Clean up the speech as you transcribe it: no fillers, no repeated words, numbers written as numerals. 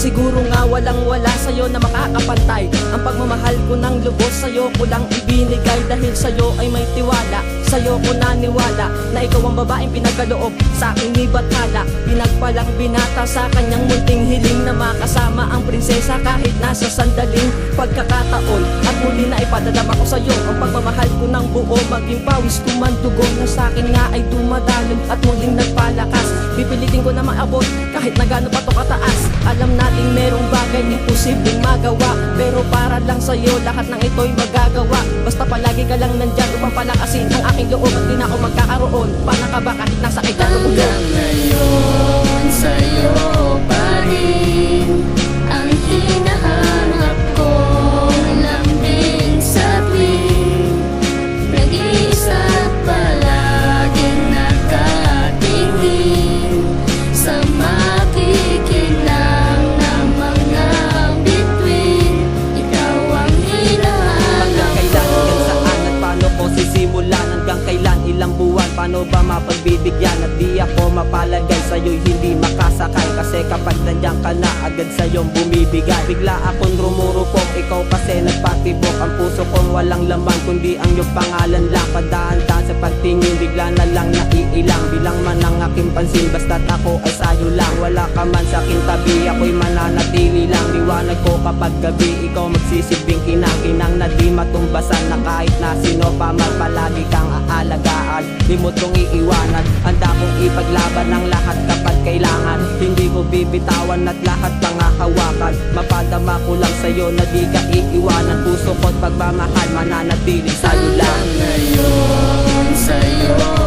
Siguro nga walang-wala sa'yo na makakapantay ang pagmamahal ko ng lubos, sa'yo ko lang ibinigay. Dahil sa'yo ay may tiwala, sa'yo ko naniwala na ikaw ang babaeng pinagkaloob sa aking ni Bathala. Pinagpalang binata sa kanyang munting hiling na makasama ang prinsesa kahit nasa sandaling pagkakataon. At muli na ipadadama ko sa'yo ang pagmamahal ko ng buo, maging pawis ko man dugo na sa'kin nga ay dumadaloy at muling nagpalakas. Pipilitin ko na maabot kahit na gaano pa to kataas. Alam nating merong bagay imposibleng magawa, pero para lang sa'yo lahat ng ito'y magagawa. Basta palagi ka lang nandyan upang palakasin ang aking loob at di na ako magkakaroon paano ka ba kahit nasa ikatulong. Hanggang ngayon sa'yo pa rin ang hinahanap ko, lambing sa tuwing nag-iisa palaging nakatingin sa makikinang ng mga bituin. Ikaw ang hinahanap Hanggang kailan, hanggang saan at paano ko sisimulan? Hanggang kailan, ilang buwan, paano ba mapagbibigyan? At di ako mapalagay sa'yo'y hindi makasakay, kasi kapag nandiyan ka na agad sa'yong bumibigay. Bigla akong rumurupok, ikaw kasi nagpatibok. Ang puso kong walang laman kundi ang iyong pangalan lang. Padaan-daan sa pagtingin, bigla na lang naiilang. Bilang man ang aking pansin, basta't ako ay sa'yo lang. Wala ka man sa aking tabi, ako'y mananatili lang. Liwanag ko kapag gabi, ikaw magsisilbing kinang-kinang na di matumbasan. Na kahit na sino pa man palagi kang aalagaan, di mo tong iiwanan. Handa kong ipaglaban ang lahat kapag kailangan. Hindi ko bibitawan at lahat kang hahawakan. Mapadama ko lang sa'yo na di ka iiwanan. Puso ko't pagmamahal mananatili sa'yo lang. Hanggang ngayon sa'yo